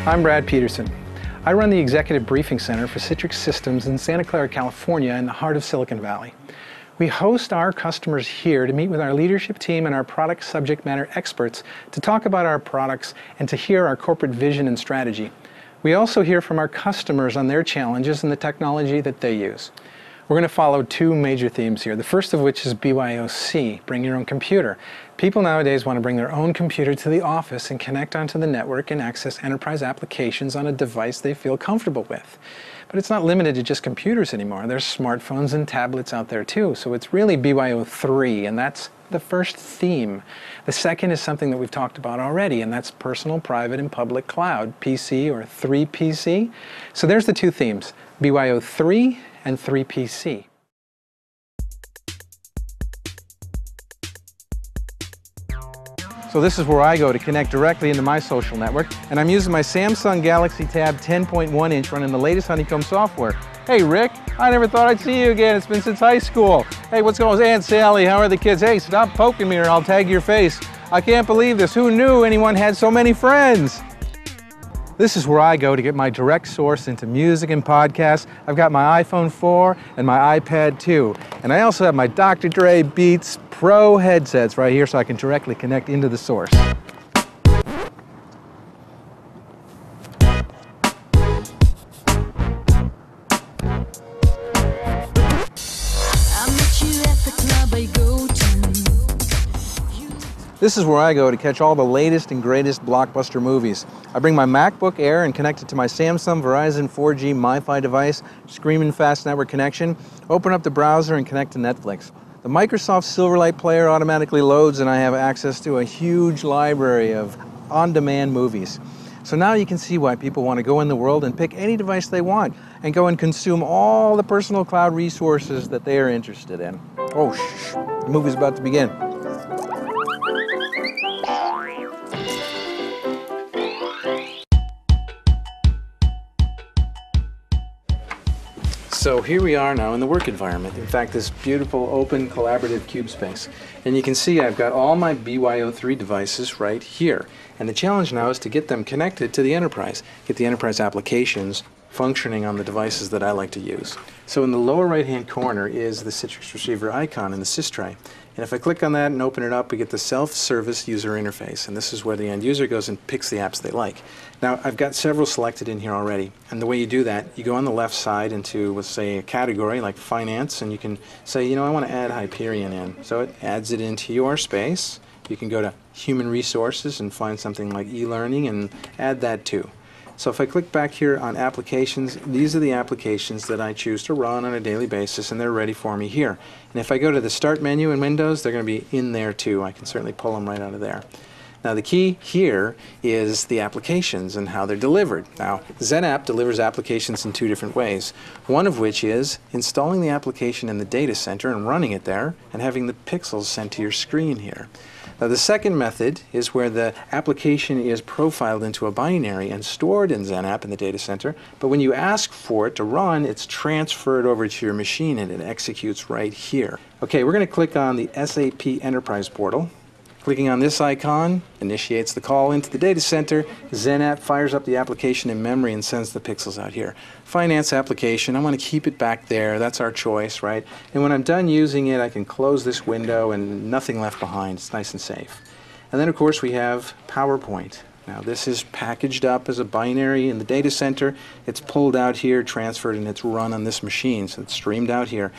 I'm Brad Peterson. I run the Executive Briefing Center for Citrix Systems in Santa Clara, California, in the heart of Silicon Valley. We host our customers here to meet with our leadership team and our product subject matter experts to talk about our products and to hear our corporate vision and strategy. We also hear from our customers on their challenges and the technology that they use. We're going to follow two major themes here, the first of which is BYOC, bring your own computer. People nowadays want to bring their own computer to the office and connect onto the network and access enterprise applications on a device they feel comfortable with. But it's not limited to just computers anymore. There's smartphones and tablets out there too, so it's really BYO3, and that's the first theme. The second is something that we've talked about already, and that's personal, private, and public cloud, PC or 3PC. So there's the two themes, BYO3 and 3PC. So this is where I go to connect directly into my social network, and I'm using my Samsung Galaxy Tab 10.1-inch running the latest Honeycomb software. Hey Rick, I never thought I'd see you again. It's been since high school. Hey, what's going on? Aunt Sally, how are the kids? Hey, stop poking me or I'll tag your face. I can't believe this. Who knew anyone had so many friends? This is where I go to get my direct source into music and podcasts. I've got my iPhone 4 and my iPad 2. And I also have my Dr. Dre Beats Pro headsets right here so I can directly connect into the source. This is where I go to catch all the latest and greatest blockbuster movies. I bring my MacBook Air and connect it to my Samsung Verizon 4G MiFi device, screaming fast network connection, open up the browser and connect to Netflix. The Microsoft Silverlight player automatically loads and I have access to a huge library of on-demand movies. So now you can see why people want to go in the world and pick any device they want and go and consume all the personal cloud resources that they are interested in. Oh, shh, the movie's about to begin. So here we are now in the work environment. In fact, this beautiful open collaborative cube space. And you can see I've got all my BYO3 devices right here. And the challenge now is to get them connected to the enterprise, get the enterprise applications functioning on the devices that I like to use. So in the lower right hand corner is the Citrix receiver icon in the sys tray. And if I click on that and open it up, we get the self-service user interface. And this is where the end user goes and picks the apps they like. Now, I've got several selected in here already. And the way you do that, you go on the left side into, let's say, a category like finance, and you can say, you know, I want to add Hyperion in. So it adds it into your space. You can go to human resources and find something like e-learning and add that too. So if I click back here on applications, these are the applications that I choose to run on a daily basis, and they're ready for me here. And if I go to the Start menu in Windows, they're going to be in there too. I can certainly pull them right out of there. Now the key here is the applications and how they're delivered. Now XenApp delivers applications in two different ways. One of which is installing the application in the data center and running it there and having the pixels sent to your screen here. Now the second method is where the application is profiled into a binary and stored in XenApp in the data center, but when you ask for it to run, it's transferred over to your machine and it executes right here. Okay, we're going to click on the SAP Enterprise Portal. Clicking on this icon initiates the call into the data center. XenApp fires up the application in memory and sends the pixels out here. Finance application, I want to keep it back there. That's our choice, right? And when I'm done using it, I can close this window and nothing left behind. It's nice and safe. And then, of course, we have PowerPoint. Now, this is packaged up as a binary in the data center. It's pulled out here, transferred, and it's run on this machine. So it's streamed out here.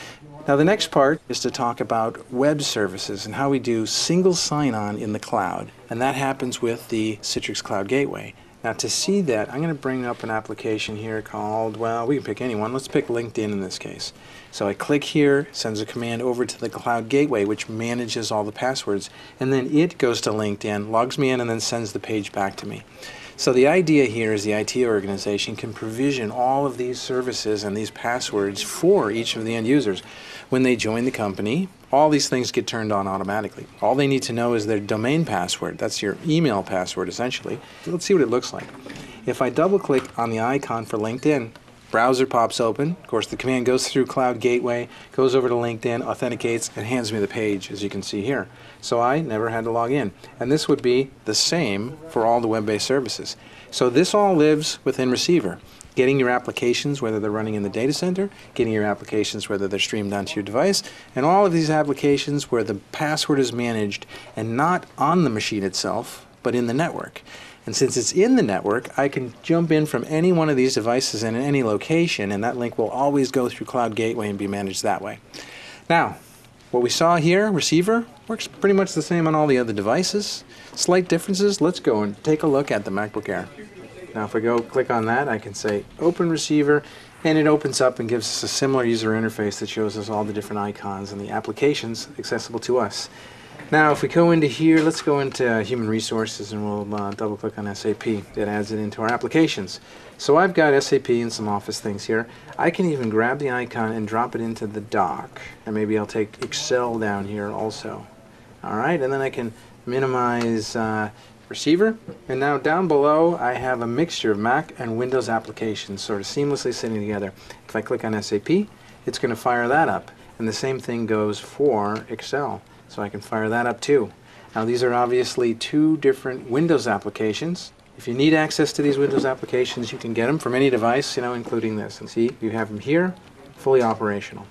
Now the next part is to talk about web services and how we do single sign-on in the cloud. And that happens with the Citrix Cloud Gateway. Now to see that, I'm going to bring up an application here called, well, we can pick anyone. Let's pick LinkedIn in this case. So I click here, sends a command over to the Cloud Gateway, which manages all the passwords. And then it goes to LinkedIn, logs me in, and then sends the page back to me. So the idea here is the IT organization can provision all of these services and these passwords for each of the end users. When they join the company, all these things get turned on automatically. All they need to know is their domain password. That's your email password, essentially. Let's see what it looks like. If I double-click on the icon for LinkedIn, browser pops open. Of course, the command goes through Cloud Gateway, goes over to LinkedIn, authenticates, and hands me the page, as you can see here. So I never had to log in. And this would be the same for all the web-based services. So this all lives within Receiver. Getting your applications, whether they're running in the data center, getting your applications, whether they're streamed onto your device, and all of these applications where the password is managed and not on the machine itself, but in the network. And since it's in the network, I can jump in from any one of these devices and in any location, and that link will always go through Cloud Gateway and be managed that way. Now, what we saw here, Receiver, works pretty much the same on all the other devices. Slight differences. Let's go and take a look at the MacBook Air. Now if I go click on that, I can say Open Receiver, and it opens up and gives us a similar user interface that shows us all the different icons and the applications accessible to us. Now if we go into here, let's go into Human Resources, and we'll double click on SAP. It adds it into our applications. So I've got SAP and some Office things here. I can even grab the icon and drop it into the dock, and maybe I'll take Excel down here also. Alright, and then I can minimize Receiver, and now down below I have a mixture of Mac and Windows applications sort of seamlessly sitting together. If I click on SAP, it's going to fire that up, and the same thing goes for Excel, so I can fire that up too. Now these are obviously two different Windows applications. If you need access to these Windows applications, you can get them from any device, including this. And see, you have them here, fully operational.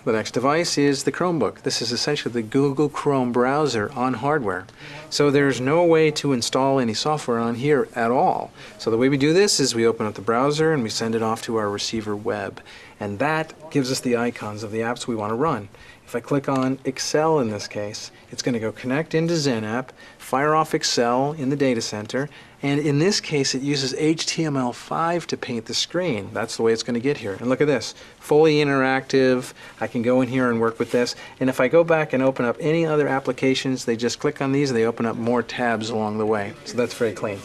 The next device is the Chromebook. This is essentially the Google Chrome browser on hardware. So there's no way to install any software on here at all. So the way we do this is we open up the browser and we send it off to our Receiver web. And that gives us the icons of the apps we want to run. If I click on Excel in this case, it's going to go connect into XenApp, fire off Excel in the data center, and in this case it uses HTML5 to paint the screen. That's the way it's going to get here. And look at this, fully interactive. I can go in here and work with this, and if I go back and open up any other applications, they just click on these and they open up more tabs along the way. So that's very clean.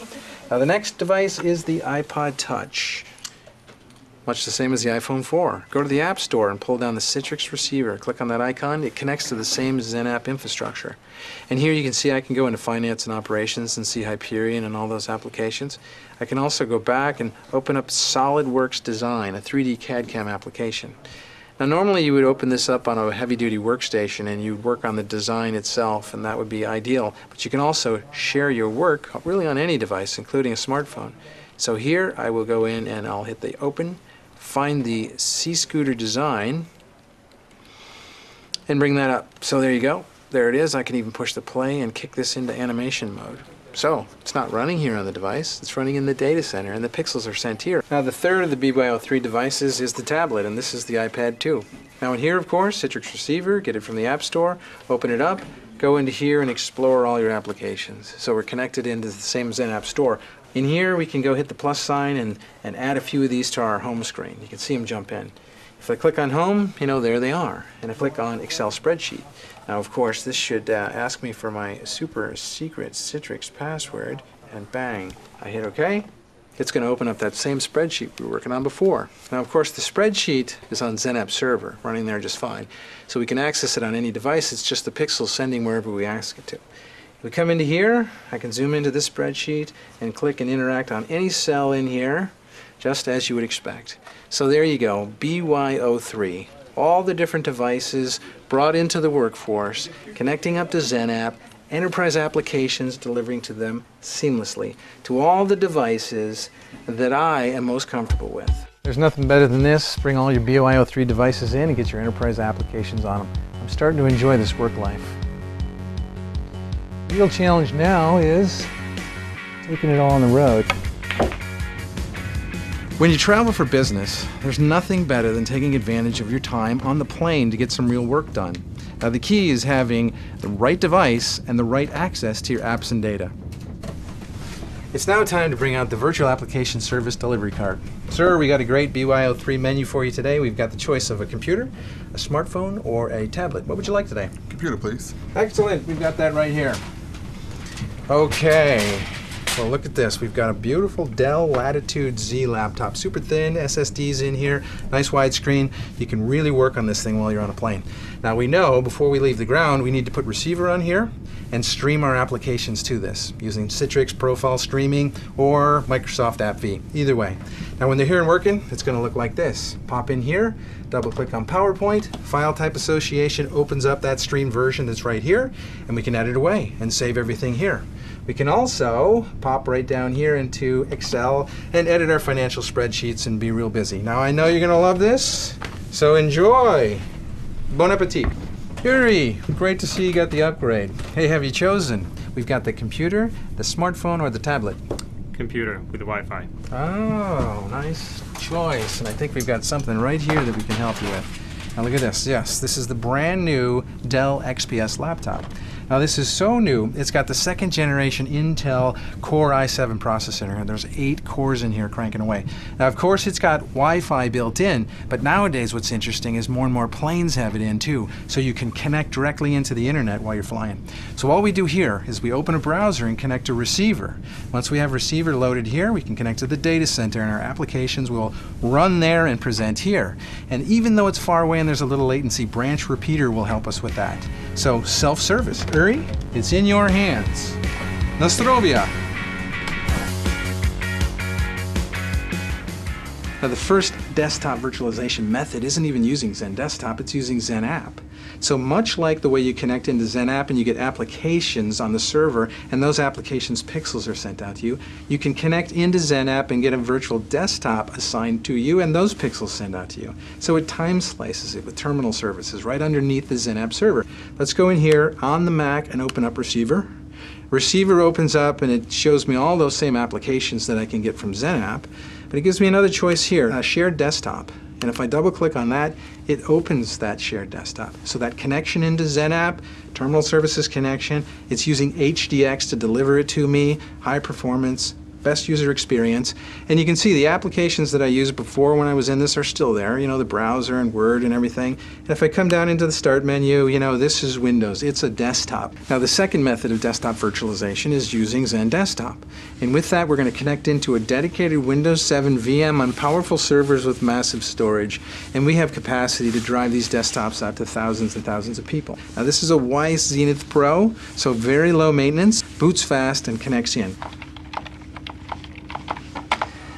Now the next device is the iPod Touch. Much the same as the iPhone 4. Go to the App Store and pull down the Citrix receiver. Click on that icon. It connects to the same XenApp infrastructure. And here you can see I can go into Finance and Operations and see Hyperion and all those applications. I can also go back and open up SolidWorks Design, a 3D CAD/CAM application. Now normally you would open this up on a heavy-duty workstation and you'd work on the design itself, and that would be ideal. But you can also share your work really on any device, including a smartphone. So here I will go in and I'll hit the Open, find the C-Scooter design, and bring that up. So there you go. There it is. I can even push the play and kick this into animation mode. So it's not running here on the device. It's running in the data center, and the pixels are sent here. Now the third of the BYO3 devices is the tablet, and this is the iPad 2. Now in here, of course, Citrix Receiver, get it from the App Store, open it up, go into here and explore all your applications. So we're connected into the same XenApp Store. In here we can go hit the plus sign and add a few of these to our home screen. You can see them jump in. If I click on Home, there they are. And I click on Excel Spreadsheet. Now of course this should ask me for my super secret Citrix password, and bang, I hit OK. It's going to open up that same spreadsheet we were working on before. Now of course the spreadsheet is on XenApp server, running there just fine. So we can access it on any device. It's just the pixels sending wherever we ask it to. We come into here, I can zoom into this spreadsheet and click and interact on any cell in here, just as you would expect. So there you go, BYO3. All the different devices brought into the workforce, connecting up to XenApp, enterprise applications delivering to them seamlessly to all the devices that I am most comfortable with. There's nothing better than this. Bring all your BYO3 devices in and get your enterprise applications on them. I'm starting to enjoy this work life. The real challenge now is taking it all on the road. When you travel for business, there's nothing better than taking advantage of your time on the plane to get some real work done. Now the key is having the right device and the right access to your apps and data. It's now time to bring out the Virtual Application Service Delivery Cart. Sir, we got a great BYO3 menu for you today. We've got the choice of a computer, a smartphone, or a tablet. What would you like today? Computer, please. Excellent. We've got that right here. Okay. So look at this. We've got a beautiful Dell Latitude Z laptop. Super thin, SSDs in here, nice widescreen. You can really work on this thing while you're on a plane. Now we know before we leave the ground we need to put receiver on here and stream our applications to this using Citrix Profile Streaming or Microsoft AppV. Either way. Now when they're here and working, it's going to look like this. Pop in here, double click on PowerPoint, file type association opens up that stream version that's right here, and we can edit away and save everything here. We can also pop right down here into Excel and edit our financial spreadsheets and be real busy. Now I know you're going to love this, so enjoy. Bon appetit. Yuri, great to see you got the upgrade. Hey, have you chosen? We've got the computer, the smartphone, or the tablet? Computer with the Wi-Fi. Oh, nice choice. And I think we've got something right here that we can help you with. Now look at this. Yes, this is the brand new Dell XPS laptop. Now this is so new, it's got the second generation Intel Core i7 processor, and there's 8 cores in here cranking away. Now of course it's got Wi-Fi built in, but nowadays what's interesting is more and more planes have it in too, so you can connect directly into the internet while you're flying. So all we do here is we open a browser and connect a receiver. Once we have receiver loaded here, we can connect to the data center, and our applications will run there and present here. And even though it's far away and there's a little latency, branch repeater will help us with that. So self-service. Uri, it's in your hands. Nostrovia. Now the first desktop virtualization method isn't even using Zen Desktop, it's using Zen App. So much like the way you connect into Zen App and you get applications on the server and those applications pixels are sent out to you, you can connect into Zen App and get a virtual desktop assigned to you and those pixels sent out to you. So it time slices it with terminal services right underneath the Zen App server. Let's go in here on the Mac and open up Receiver. Receiver opens up and it shows me all those same applications that I can get from Zen App, but it gives me another choice here, a shared desktop. And if I double click on that, it opens that shared desktop. So that connection into Zen App, terminal services connection, it's using HDX to deliver it to me, high performance, best user experience. And you can see the applications that I used before when I was in this are still there, you know, the browser and Word and everything. And if I come down into the Start menu, you know, this is Windows. It's a desktop. Now the second method of desktop virtualization is using Zen Desktop. And with that, we're going to connect into a dedicated Windows 7 VM on powerful servers with massive storage. And we have capacity to drive these desktops out to thousands and thousands of people. Now this is a Weiss Zenith Pro, so very low maintenance, boots fast, and connects in.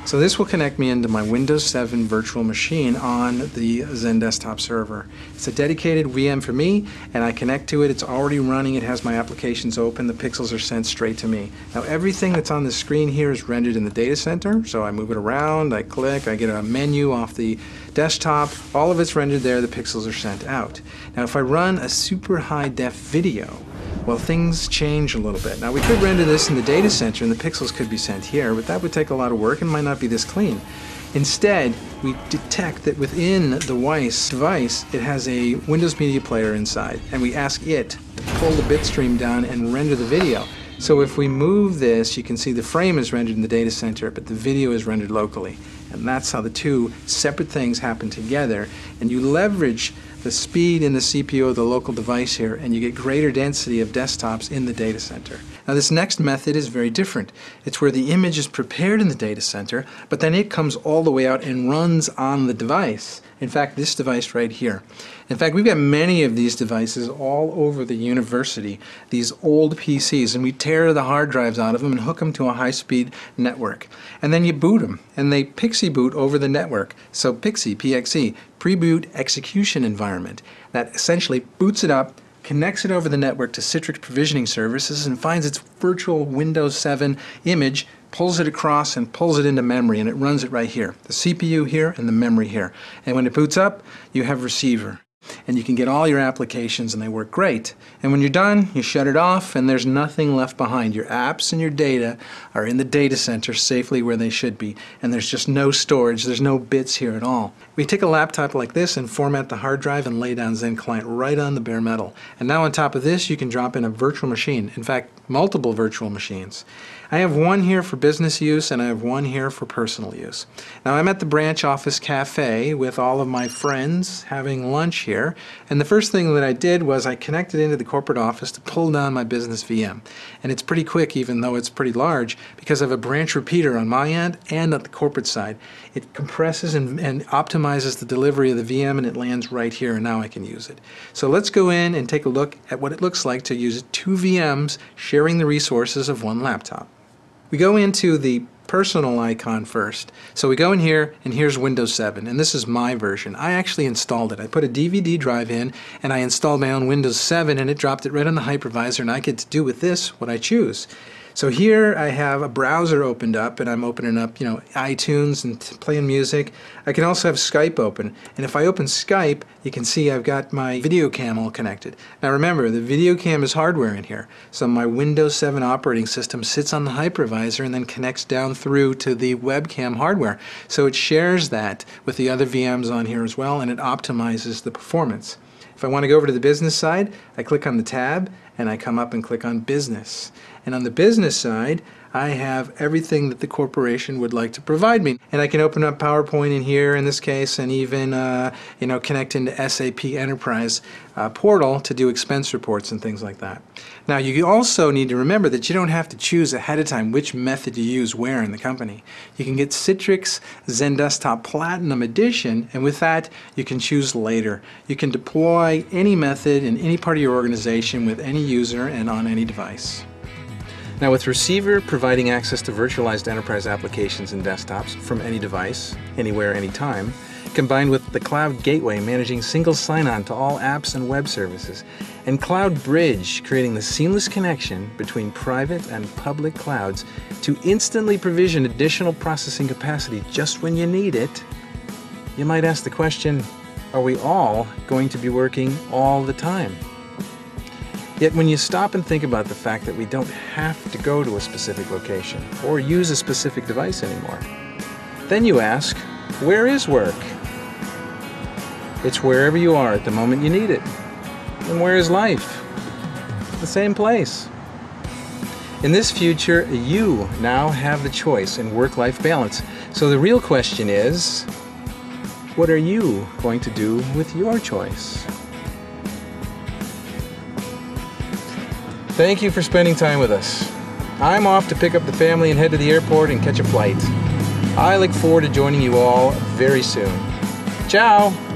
So this will connect me into my Windows 7 virtual machine on the Zen Desktop server. It's a dedicated VM for me, and I connect to it. It's already running. It has my applications open. The pixels are sent straight to me. Now everything that's on the screen here is rendered in the data center. So I move it around, I click, I get a menu off the desktop. All of it's rendered there. The pixels are sent out. Now if I run a super high def video, well, things change a little bit. Now we could render this in the data center and the pixels could be sent here, but that would take a lot of work and might not be this clean. Instead, we detect that within the Weiss device, it has a Windows Media Player inside, and we ask it to pull the bit stream down and render the video. So if we move this, you can see the frame is rendered in the data center, but the video is rendered locally. And that's how the two separate things happen together, and you leverage the speed in the CPU of the local device here, and you get greater density of desktops in the data center. Now this next method is very different. It's where the image is prepared in the data center, but then it comes all the way out and runs on the device. In fact, this device right here. In fact, we've got many of these devices all over the university, these old PCs, and we tear the hard drives out of them and hook them to a high-speed network. And then you boot them, and they PXE boot over the network. So PXE, PXE, Pre-Boot Execution Environment. That essentially boots it up, connects it over the network to Citrix Provisioning Services, and finds its virtual Windows 7 image, pulls it across and pulls it into memory, and it runs it right here. The CPU here and the memory here. And when it boots up, you have receiver. And you can get all your applications and they work great. And when you're done, you shut it off and there's nothing left behind. Your apps and your data are in the data center safely where they should be. And there's just no storage, there's no bits here at all. We take a laptop like this and format the hard drive and lay down Zen Client right on the bare metal. And now on top of this, you can drop in a virtual machine. In fact, multiple virtual machines. I have one here for business use and I have one here for personal use. Now I'm at the branch office cafe with all of my friends having lunch here. here, and the first thing that I did was I connected into the corporate office to pull down my business VM. And it's pretty quick, even though it's pretty large, because I have a branch repeater on my end and at the corporate side. It compresses and optimizes the delivery of the VM, and it lands right here, and now I can use it. So let's go in and take a look at what it looks like to use 2 VMs sharing the resources of one laptop. We go into the personal icon first. So we go in here, and here's Windows 7, and this is my version. I actually installed it. I put a DVD drive in, and I installed my own Windows 7, and it dropped it right on the hypervisor, and I get to do with this what I choose. So here I have a browser opened up, and I'm opening up, iTunes and playing music. I can also have Skype open, and if I open Skype, you can see I've got my video cam all connected. Now remember, the video cam is hardware in here, so my Windows 7 operating system sits on the hypervisor and then connects down through to the webcam hardware. So it shares that with the other VMs on here as well, and it optimizes the performance. If I want to go over to the business side, I click on the tab, and I come up and click on Business. And on the business side, I have everything that the corporation would like to provide me. And I can open up PowerPoint in here in this case, and even connect into SAP Enterprise portal to do expense reports and things like that. Now you also need to remember that you don't have to choose ahead of time which method you use where in the company. You can get Citrix Zen Desktop Platinum Edition, and with that you can choose later. You can deploy any method in any part of your organization with any user and on any device. Now with Receiver providing access to virtualized enterprise applications and desktops from any device, anywhere, anytime, combined with the Cloud Gateway managing single sign-on to all apps and web services, and Cloud Bridge creating the seamless connection between private and public clouds to instantly provision additional processing capacity just when you need it, you might ask the question, are we all going to be working all the time? Yet when you stop and think about the fact that we don't have to go to a specific location or use a specific device anymore, then you ask, where is work? It's wherever you are at the moment you need it. And where is life? The same place. In this future, you now have the choice in work-life balance. So the real question is, what are you going to do with your choice? Thank you for spending time with us. I'm off to pick up the family and head to the airport and catch a flight. I look forward to joining you all very soon. Ciao!